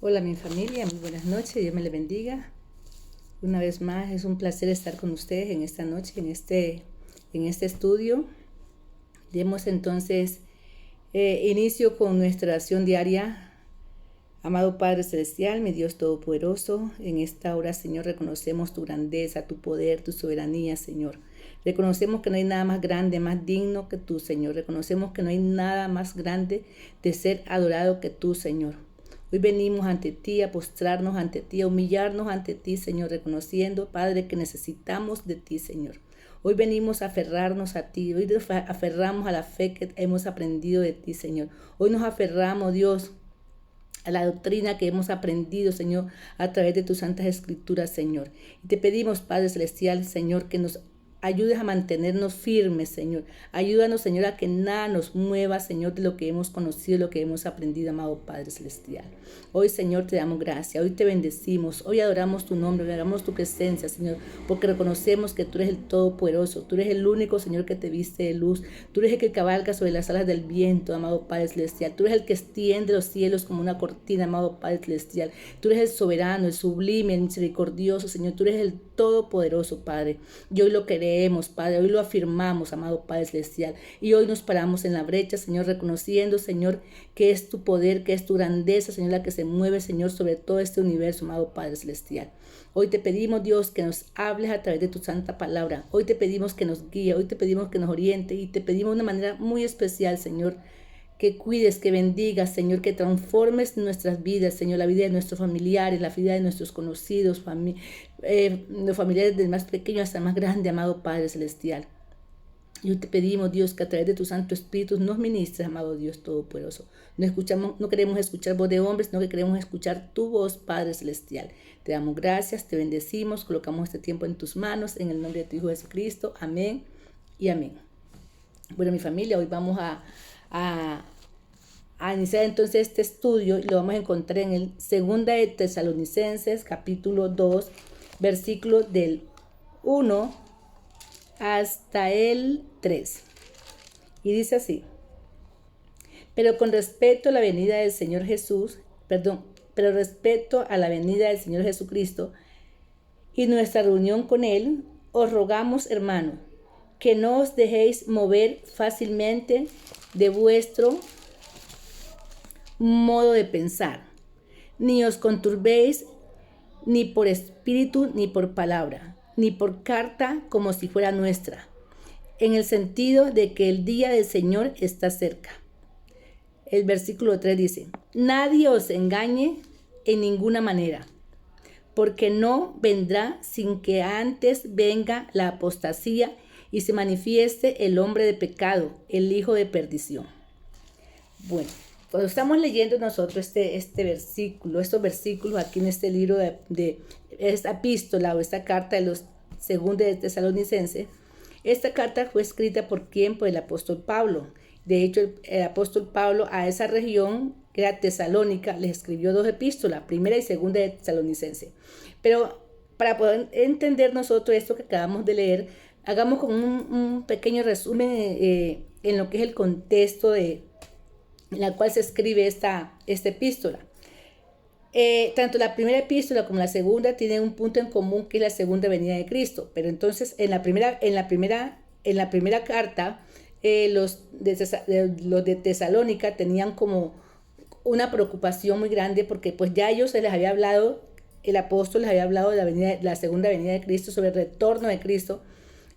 Hola mi familia, muy buenas noches, Dios me les bendiga. Una vez más es un placer estar con ustedes en esta noche, en este estudio. Demos entonces inicio con nuestra oración diaria. Amado Padre Celestial, mi Dios Todopoderoso, en esta hora, Señor, reconocemos tu grandeza, tu poder, tu soberanía, Señor. Reconocemos que no hay nada más grande, más digno que tú, Señor. Reconocemos que no hay nada más grande de ser adorado que tú, Señor. Hoy venimos ante ti a postrarnos ante ti, a humillarnos ante ti, Señor, reconociendo, Padre, que necesitamos de ti, Señor. Hoy venimos a aferrarnos a ti, hoy nos aferramos a la fe que hemos aprendido de ti, Señor. Hoy nos aferramos, Dios, a la doctrina que hemos aprendido, Señor, a través de tus santas escrituras, Señor. Y te pedimos, Padre Celestial, Señor, que nos ayudes a mantenernos firmes, Señor. Ayúdanos, Señor, a que nada nos mueva, Señor, de lo que hemos conocido, lo que hemos aprendido, amado Padre Celestial. Hoy, Señor, te damos gracias, hoy te bendecimos, hoy adoramos tu nombre, adoramos tu presencia, Señor, porque reconocemos que tú eres el Todopoderoso, tú eres el único, Señor, que te viste de luz, tú eres el que cabalga sobre las alas del viento, amado Padre Celestial, tú eres el que extiende los cielos como una cortina, amado Padre Celestial, tú eres el soberano, el sublime, el misericordioso, Señor, tú eres el Todopoderoso, Padre, y hoy lo queremos, Padre, hoy lo afirmamos, amado Padre Celestial, y hoy nos paramos en la brecha, Señor, reconociendo, Señor, que es tu poder, que es tu grandeza, Señor, la que se mueve, Señor, sobre todo este universo, amado Padre Celestial. Hoy te pedimos, Dios, que nos hables a través de tu santa palabra. Hoy te pedimos que nos guíe, hoy te pedimos que nos oriente y te pedimos de una manera muy especial, Señor, que cuides, que bendigas, Señor, que transformes nuestras vidas, Señor, la vida de nuestros familiares, la vida de nuestros conocidos, los familiares del más pequeño hasta el más grande, amado Padre Celestial. Y hoy te pedimos, Dios, que a través de tu Santo Espíritu nos ministres, amado Dios Todopoderoso. No queremos escuchar voz de hombres, sino que queremos escuchar tu voz, Padre Celestial. Te damos gracias, te bendecimos, colocamos este tiempo en tus manos, en el nombre de tu Hijo Jesucristo. Amén y amén. Bueno, mi familia, hoy vamos a, a iniciar entonces este estudio y lo vamos a encontrar en el 2 de Tesalonicenses, capítulo 2, versículo del 1 hasta el 3. Y dice así: pero con respecto a la venida del Señor Jesús, pero respecto a la venida del Señor Jesucristo y nuestra reunión con Él, os rogamos, hermanos, que no os dejéis mover fácilmente de vuestro modo de pensar, ni os conturbéis ni por espíritu, ni por palabra, ni por carta como si fuera nuestra, en el sentido de que el día del Señor está cerca. El versículo 3 dice: nadie os engañe en ninguna manera, porque no vendrá sin que antes venga la apostasía y se manifieste el hombre de pecado, el hijo de perdición. Bueno, cuando estamos leyendo nosotros estos versículos aquí en este libro de esta epístola o esta carta de los segundos de Tesalonicenses, esta carta fue escrita por quién? Por el apóstol Pablo. De hecho, el apóstol Pablo a esa región, que era Tesalónica, les escribió dos epístolas, primera y segunda de Tesalonicenses. Pero para poder entender nosotros esto que acabamos de leer, hagamos como un pequeño resumen en lo que es el contexto en la cual se escribe esta epístola. Tanto la primera epístola como la segunda tienen un punto en común, que es la segunda venida de Cristo. Pero entonces en la primera carta, los de Tesalónica tenían como una preocupación muy grande, porque pues ya ellos se les había hablado, el apóstol les había hablado de la segunda venida de Cristo, sobre el retorno de Cristo.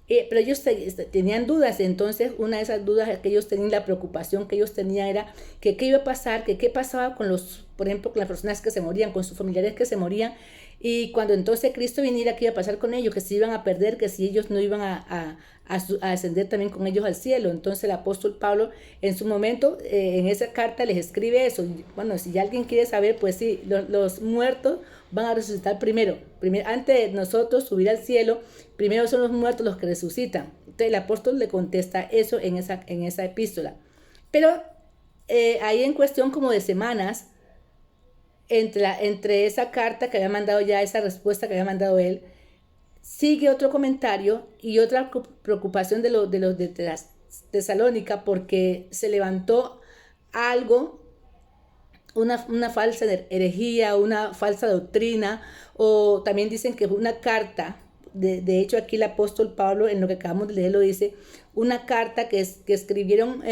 Pero ellos tenían dudas. Entonces una de esas dudas que ellos tenían, la preocupación que ellos tenían, era que qué iba a pasar, que qué pasaba con por ejemplo, con las personas que se morían, con sus familiares que se morían, y cuando entonces Cristo viniera, qué iba a pasar con ellos, que se iban a perder, que si ellos no iban a ascender también con ellos al cielo. Entonces el apóstol Pablo en su momento, en esa carta les escribe eso. Bueno, si alguien quiere saber, pues sí, los muertos van a resucitar primero, antes de nosotros subir al cielo. Primero son los muertos los que resucitan. Entonces el apóstol le contesta eso en esa epístola. Pero ahí en cuestión como de semanas, entre esa carta que había mandado ya, esa respuesta que había mandado él, sigue otro comentario y otra preocupación de los de Tesalónica, porque se levantó algo una falsa herejía, una falsa doctrina, o también dicen que fue una carta. De hecho, aquí el apóstol Pablo, en lo que acabamos de leer, lo dice, una carta que escribieron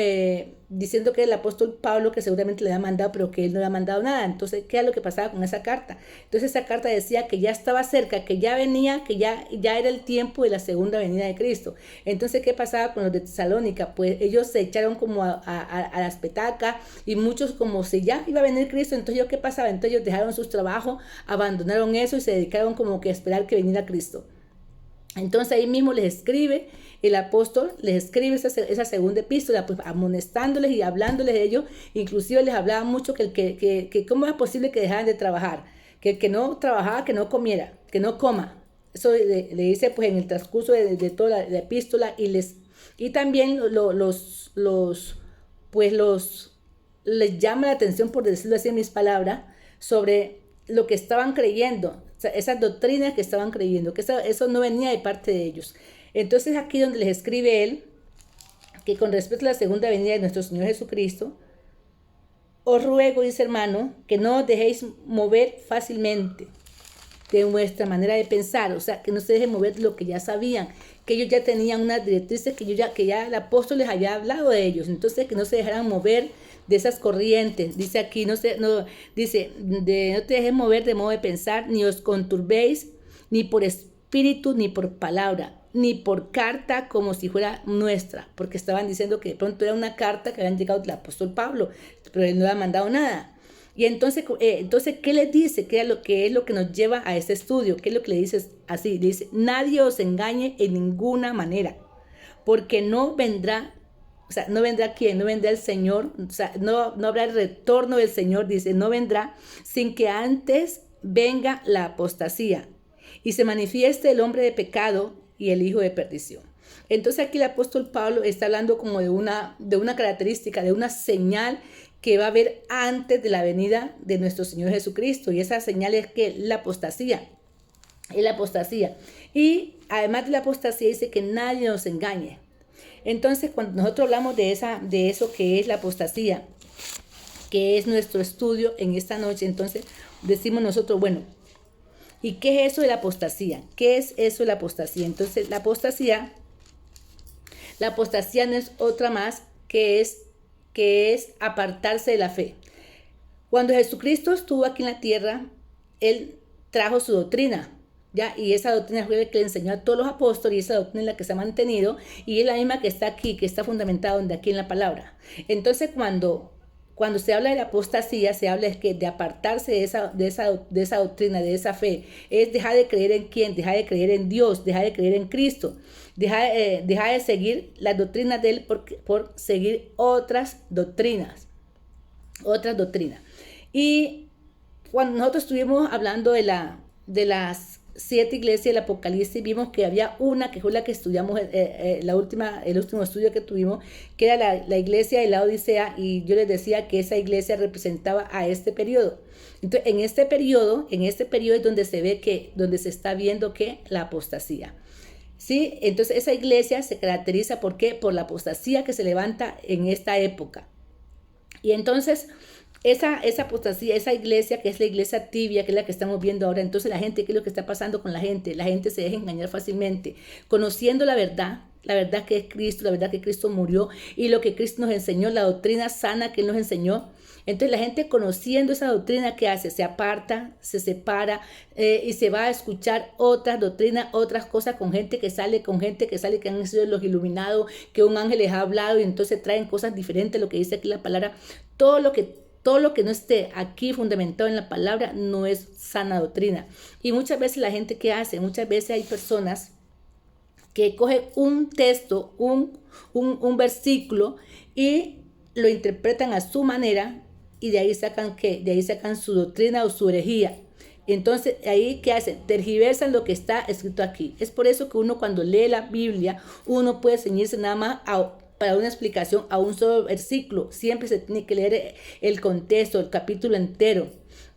diciendo que el apóstol Pablo, que seguramente le había mandado, pero que él no le había mandado nada. Entonces, ¿qué es lo que pasaba con esa carta? Entonces, esa carta decía que ya estaba cerca, que ya venía, que ya era el tiempo de la segunda venida de Cristo. Entonces, ¿qué pasaba con los de Tesalónica? Pues ellos se echaron como a las petacas, y muchos como si ya iba a venir Cristo. Entonces, ¿qué pasaba? Entonces ellos dejaron sus trabajos, abandonaron eso y se dedicaron como que a esperar que viniera Cristo. Entonces ahí mismo les escribe, el apóstol les escribe esa segunda epístola, pues amonestándoles y hablándoles de ellos. Inclusive les hablaba mucho que cómo es posible que dejaran de trabajar, que el que no trabajaba, que no comiera, que no coma. Eso le dice pues en el transcurso de toda la epístola, y también les llama la atención, por decirlo así en mis palabras, sobre lo que estaban creyendo, o sea, esas doctrinas que estaban creyendo, que eso no venía de parte de ellos. Entonces aquí donde les escribe él, que con respecto a la segunda venida de nuestro Señor Jesucristo, os ruego, dice hermano, que no os dejéis mover fácilmente de vuestra manera de pensar, o sea, que no se dejen mover de lo que ya sabían, que ellos ya tenían unas directrices que ya el apóstol les había hablado de ellos. Entonces, que no se dejaran mover de esas corrientes. Dice aquí, no te dejes mover de modo de pensar, ni os conturbéis, ni por espíritu, ni por palabra, ni por carta como si fuera nuestra, porque estaban diciendo que de pronto era una carta que habían llegado del apóstol Pablo, pero él no había mandado nada. Y entonces, ¿qué les dice? ¿Qué es lo que nos lleva a este estudio? ¿Qué es lo que le dice así? Le dice, nadie os engañe en ninguna manera, porque no vendrá, o sea, no vendrá ¿quién? No vendrá el Señor, o sea, no habrá el retorno del Señor, dice, no vendrá sin que antes venga la apostasía y se manifieste el hombre de pecado y el hijo de perdición. Entonces aquí el apóstol Pablo está hablando como de una característica, de una señal que va a haber antes de la venida de nuestro Señor Jesucristo. Y esa señal es que la apostasía. Es la apostasía. Y además de la apostasía dice que nadie nos engañe. Entonces cuando nosotros hablamos de eso que es la apostasía, que es nuestro estudio en esta noche, entonces decimos nosotros, bueno, ¿y qué es eso de la apostasía? ¿Qué es eso de la apostasía? Entonces la apostasía no es otra más que es apartarse de la fe. Cuando Jesucristo estuvo aquí en la tierra, Él trajo su doctrina, ¿ya? Y esa doctrina fue la que le enseñó a todos los apóstoles, y esa doctrina es la que se ha mantenido, y es la misma que está aquí, que está fundamentada aquí en la palabra. Entonces, cuando se habla de la apostasía, se habla de apartarse de esa doctrina, de esa fe. Es dejar de creer en quién, dejar de creer en Dios, dejar de creer en Cristo. Dejar de seguir las doctrinas de Él por seguir otras doctrinas. Y cuando nosotros estuvimos hablando de las 7 iglesias del Apocalipsis, vimos que había una que fue la que estudiamos, el último estudio que tuvimos, que era la iglesia de la Odisea, y yo les decía que esa iglesia representaba a este periodo. Entonces, en este periodo es donde donde se está viendo que la apostasía. ¿Sí? Entonces esa iglesia se caracteriza por la apostasía que se levanta en esta época. Y entonces esa apostasía, esa iglesia que es la iglesia tibia, que es la que estamos viendo ahora, entonces la gente, ¿qué es lo que está pasando con la gente? La gente se deja engañar fácilmente, conociendo la verdad que es Cristo, la verdad que Cristo murió y lo que Cristo nos enseñó, la doctrina sana que Él nos enseñó. Entonces la gente, conociendo esa doctrina, ¿qué hace? Se aparta, se separa y se va a escuchar otras doctrinas, otras cosas, con gente que sale que han sido los iluminados, que un ángel les ha hablado, y entonces traen cosas diferentes a lo que dice aquí la palabra. Todo lo que no esté aquí fundamentado en la palabra no es sana doctrina. Y muchas veces la gente, ¿qué hace? Muchas veces hay personas que cogen un texto, un versículo, y lo interpretan a su manera, y de ahí sacan ¿qué? De ahí sacan su doctrina o su herejía. Entonces, ahí, ¿qué hacen? Tergiversan lo que está escrito aquí. Es por eso que uno, cuando lee la Biblia, uno puede ceñirse nada más para una explicación a un solo versículo. Siempre se tiene que leer el contexto, el capítulo entero.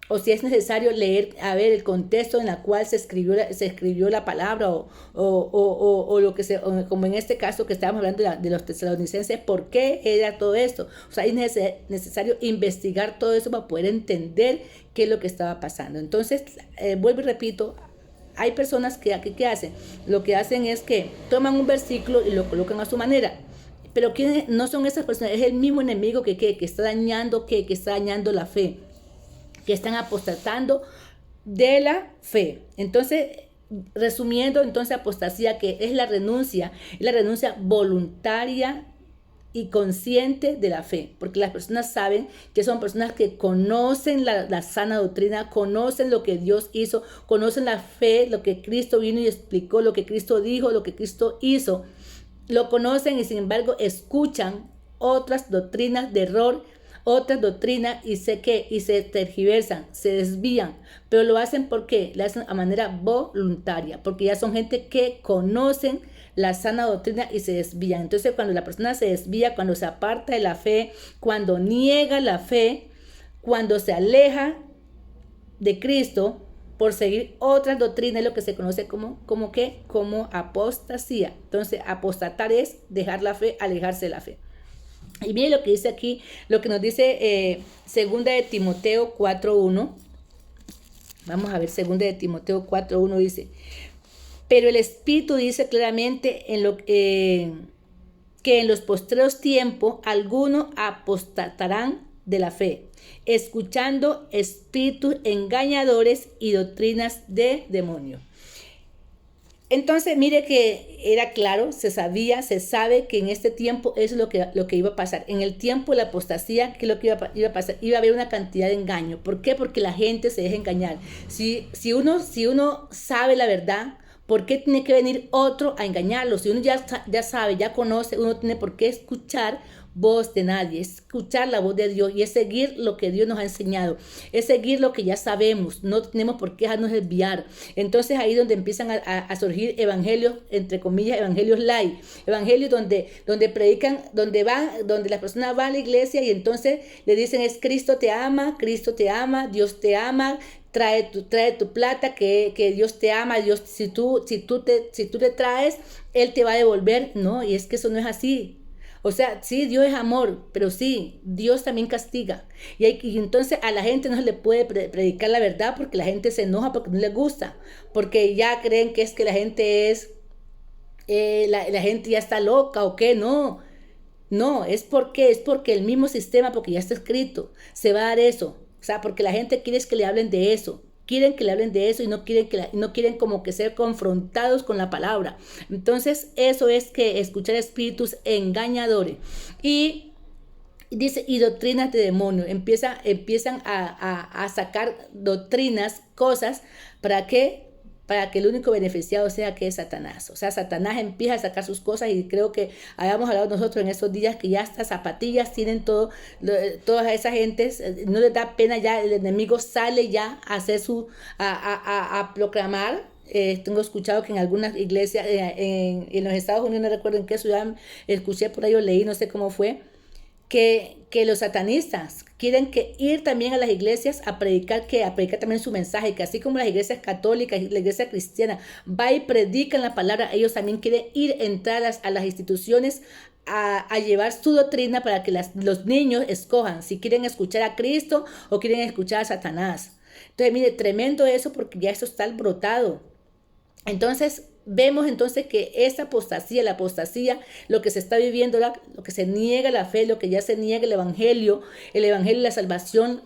o si es necesario leer, a ver, el contexto en el cual se escribió la palabra, o lo que se, o como en este caso que estábamos hablando de los tesalonicenses, ¿por qué era todo esto? O sea, es necesario investigar todo eso para poder entender qué es lo que estaba pasando. Entonces, vuelvo y repito, hay personas que aquí, ¿qué hacen? Lo que hacen es que toman un versículo y lo colocan a su manera. Pero ¿quiénes no son esas personas? Es el mismo enemigo que está dañando, que está dañando la fe, que están apostatando de la fe. Entonces, resumiendo, entonces apostasía, que es la renuncia voluntaria y consciente de la fe, porque las personas saben que son personas que conocen la sana doctrina, conocen lo que Dios hizo, conocen la fe, lo que Cristo vino y explicó, lo que Cristo dijo, lo que Cristo hizo, lo conocen y sin embargo escuchan otras doctrinas de error, otras doctrinas y se tergiversan, se desvían, pero lo hacen porque lo hacen a manera voluntaria, porque ya son gente que conocen la sana doctrina y se desvían. Entonces, cuando la persona se desvía, cuando se aparta de la fe, cuando niega la fe, cuando se aleja de Cristo por seguir otras doctrinas, es lo que se conoce como apostasía. Entonces, apostatar es dejar la fe, alejarse de la fe. Y miren lo que dice aquí, lo que nos dice segunda de Timoteo 4:1. Vamos a ver, segunda de Timoteo 4:1 dice: pero el Espíritu dice claramente que en los postreros tiempos algunos apostatarán de la fe, escuchando espíritus engañadores y doctrinas de demonios. Entonces, mire que era claro, se sabe que en este tiempo eso es lo que iba a pasar. En el tiempo de la apostasía, ¿qué es lo que iba a pasar? Iba a haber una cantidad de engaño. ¿Por qué? Porque la gente se deja engañar. Si uno sabe la verdad, ¿por qué tiene que venir otro a engañarlo? Si uno ya sabe, ya conoce, uno tiene por qué escuchar voz de nadie, es escuchar la voz de Dios y es seguir lo que Dios nos ha enseñado, es seguir lo que ya sabemos, no tenemos por qué dejarnos desviar. Entonces ahí donde empiezan a surgir evangelios, entre comillas, evangelios light, evangelios donde predican, donde las personas van a la iglesia y entonces le dicen es Cristo te ama, Dios te ama, trae tu plata, que Dios te ama, Dios, si tú te traes, Él te va a devolver. No, y es que eso no es así. O sea, sí, Dios es amor, pero sí, Dios también castiga. Y entonces a la gente no se le puede predicar la verdad porque la gente se enoja porque no le gusta, porque ya creen que es que la gente la gente ya está loca o qué, no. No, es porque el mismo sistema, porque ya está escrito, se va a dar eso. O sea, porque la gente quiere es que le hablen de eso. Quieren que le hablen de eso y no quieren como que ser confrontados con la palabra. Entonces, eso es que escuchar espíritus engañadores. Y dice, y doctrinas de demonios. Empiezan a sacar doctrinas, cosas, ¿para qué? Para que el único beneficiado sea que es Satanás. O sea, Satanás empieza a sacar sus cosas y creo que habíamos hablado nosotros en estos días que ya estas zapatillas tienen todas esas gentes, no les da pena ya, el enemigo sale ya a hacer a proclamar. Tengo escuchado que en algunas iglesias, en los Estados Unidos, no recuerdo en qué ciudad, escuché por ahí o leí, no sé cómo fue, que los satanistas quieren ir también a las iglesias a predicar también su mensaje, que así como las iglesias católicas y la iglesia cristiana va y predican la palabra, ellos también quieren entrar a las instituciones a llevar su doctrina para que los niños escojan si quieren escuchar a Cristo o quieren escuchar a Satanás. Entonces, mire, tremendo eso porque ya esto está brotado. Entonces, vemos entonces que esa apostasía, la apostasía, lo que se está viviendo, lo que se niega la fe, lo que ya se niega el evangelio y la salvación,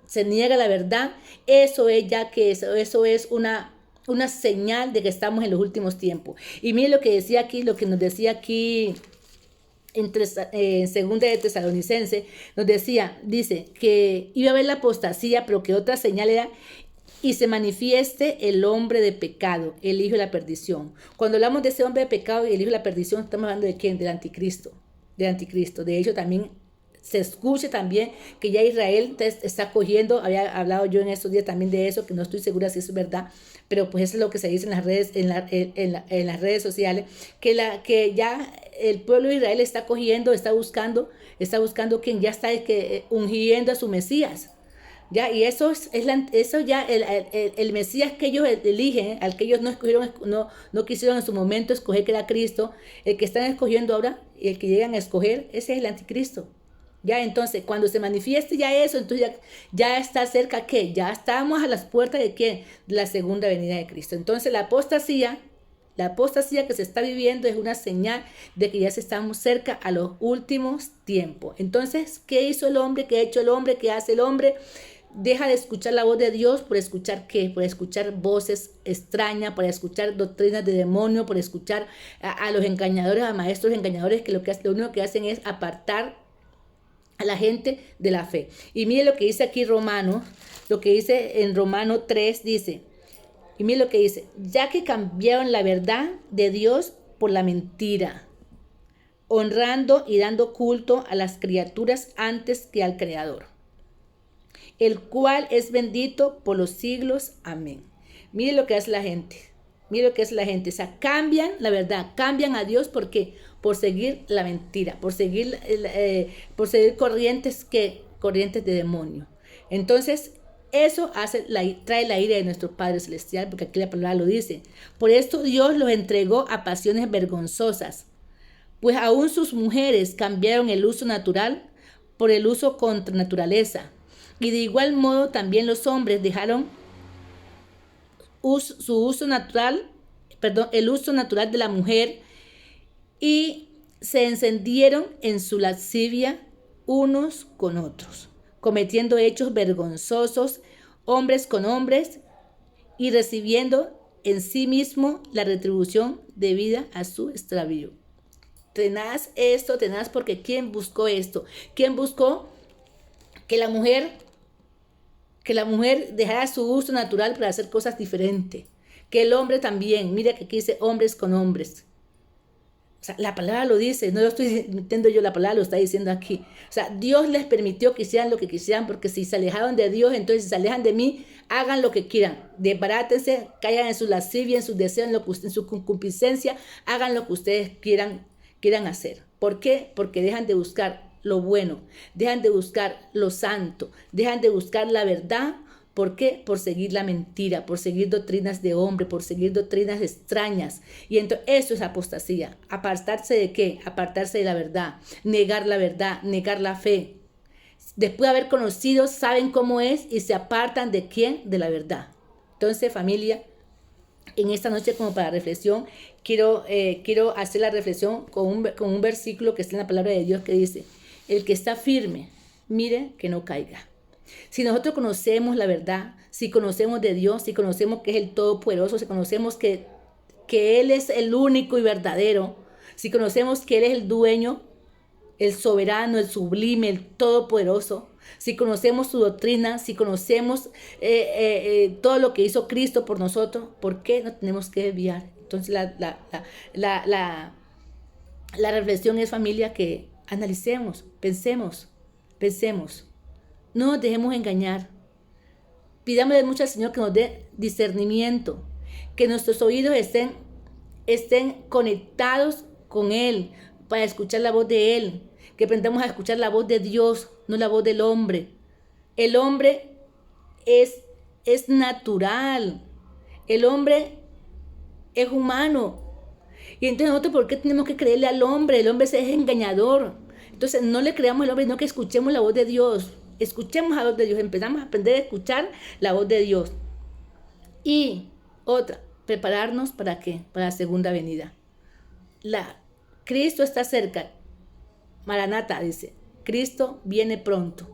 se niega la verdad, eso es eso es una señal de que estamos en los últimos tiempos. Y mire lo que decía aquí, lo que nos decía aquí en segunda de Tesalonicense, dice que iba a haber la apostasía, pero que otra señal era y se manifieste el hombre de pecado, el hijo de la perdición. Cuando hablamos de ese hombre de pecado y el hijo de la perdición, estamos hablando de quién, del anticristo. De hecho, también se escucha también que ya Israel está cogiendo, había hablado yo en estos días también de eso, que no estoy segura si eso es verdad, pero pues eso es lo que se dice en las redes, en las redes sociales, que ya el pueblo de Israel está cogiendo, está buscando quien ya está ungiendo a su Mesías. Ya, y eso ya, el Mesías que ellos eligen, al que ellos no escogieron, no quisieron en su momento escoger, que era Cristo, el que están escogiendo ahora, y el que llegan a escoger, ese es el anticristo. Ya, entonces, cuando se manifieste ya eso, entonces ya está cerca, ¿qué? Ya estamos a las puertas de ¿qué? De la segunda venida de Cristo. Entonces, la apostasía que se está viviendo es una señal de que ya estamos cerca a los últimos tiempos. Entonces, ¿qué hizo el hombre? ¿Qué ha hecho el hombre? ¿Qué hace el hombre? Deja de escuchar la voz de Dios por escuchar qué, por escuchar voces extrañas, por escuchar doctrinas de demonio, por escuchar a los engañadores, a maestros engañadores que lo único que hacen es apartar a la gente de la fe. Y mire lo que dice aquí Romano, lo que dice en Romano 3, dice, y mire lo que dice, ya que cambiaron la verdad de Dios por la mentira, honrando y dando culto a las criaturas antes que al Creador, el cual es bendito por los siglos. Amén. Mire lo que hace la gente. Mire lo que es la gente. O sea, cambian la verdad, cambian a Dios. ¿Por qué? Por seguir la mentira, por seguir corrientes de demonio. Entonces, eso trae la ira de nuestro Padre Celestial, porque aquí la palabra lo dice. Por esto Dios los entregó a pasiones vergonzosas, pues aún sus mujeres cambiaron el uso natural por el uso contra naturaleza. Y de igual modo también los hombres dejaron el uso natural de la mujer y se encendieron en su lascivia unos con otros, cometiendo hechos vergonzosos, hombres con hombres, y recibiendo en sí mismo la retribución debida a su extravío. Tenaz esto, tenaz, porque ¿quién buscó esto? ¿Quién buscó que la mujer dejara su uso natural para hacer cosas diferentes? Que el hombre también, mira que aquí dice hombres con hombres. O sea, la palabra lo dice, no lo estoy diciendo yo, la palabra lo está diciendo aquí. O sea, Dios les permitió que hicieran lo que quisieran, porque si se alejaron de Dios, entonces si se alejan de mí, hagan lo que quieran. Desbarátense, caigan en su lascivia, en sus deseos, en su concupiscencia, hagan lo que ustedes quieran hacer. ¿Por qué? Porque dejan de buscar lo bueno, dejan de buscar lo santo, dejan de buscar la verdad. ¿Por qué? Por seguir la mentira, por seguir doctrinas de hombre, por seguir doctrinas extrañas. Y entonces eso es apostasía. ¿Apartarse de qué? Apartarse de la verdad, negar la fe. Después de haber conocido, saben cómo es y se apartan de quién, de la verdad. Entonces, familia, en esta noche como para reflexión, quiero hacer la reflexión con un versículo que está en la palabra de Dios que dice, el que está firme, mire que no caiga. Si nosotros conocemos la verdad, si conocemos de Dios, si conocemos que es el Todopoderoso, si conocemos que Él es el único y verdadero, si conocemos que Él es el dueño, el soberano, el sublime, el Todopoderoso, si conocemos su doctrina, si conocemos todo lo que hizo Cristo por nosotros, ¿por qué no tenemos que desviar? Entonces la reflexión es, familia, que analicemos, pensemos. No nos dejemos engañar. Pidámosle mucho al Señor que nos dé discernimiento, que nuestros oídos estén conectados con Él para escuchar la voz de Él, que aprendamos a escuchar la voz de Dios, no la voz del hombre. El hombre es natural, el hombre es humano. Y entonces nosotros, ¿por qué tenemos que creerle al hombre? El hombre es engañador. Entonces no le creamos al hombre, sino que escuchemos la voz de Dios. Escuchemos la voz de Dios, empezamos a aprender a escuchar la voz de Dios. Y otra, prepararnos ¿para qué? Para la segunda venida. Cristo está cerca. Maranata dice, Cristo viene pronto.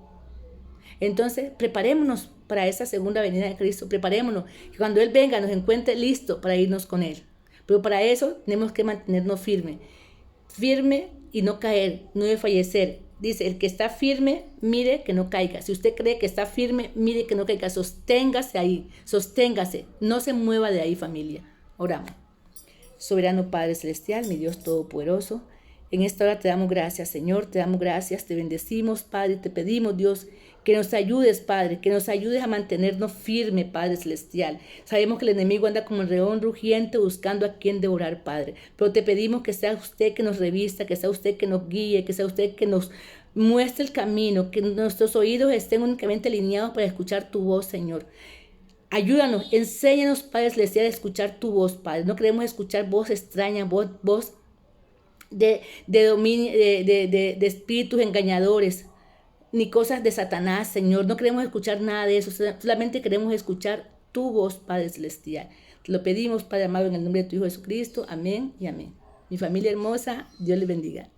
Entonces, preparémonos para esa segunda venida de Cristo, preparémonos, que cuando Él venga nos encuentre listo para irnos con Él. Pero para eso tenemos que mantenernos firme y no caer, no desfallecer. Dice, el que está firme, mire que no caiga. Si usted cree que está firme, mire que no caiga. Sosténgase ahí, sosténgase. No se mueva de ahí, familia. Oramos. Soberano Padre Celestial, mi Dios Todopoderoso, en esta hora te damos gracias, Señor, te damos gracias, te bendecimos, Padre, te pedimos, Dios, que nos ayudes, Padre, que nos ayudes a mantenernos firmes, Padre Celestial. Sabemos que el enemigo anda como el león rugiente buscando a quien devorar, Padre, pero te pedimos que sea usted que nos revista, que sea usted que nos guíe, que sea usted que nos Muestra el camino, que nuestros oídos estén únicamente alineados para escuchar tu voz, Señor. Ayúdanos, enséñanos, Padre Celestial, a escuchar tu voz, Padre. No queremos escuchar voz extraña, voz dominio, de espíritus engañadores, ni cosas de Satanás, Señor. No queremos escuchar nada de eso, solamente queremos escuchar tu voz, Padre Celestial. Te lo pedimos, Padre amado, en el nombre de tu Hijo Jesucristo. Amén y amén. Mi familia hermosa, Dios les bendiga.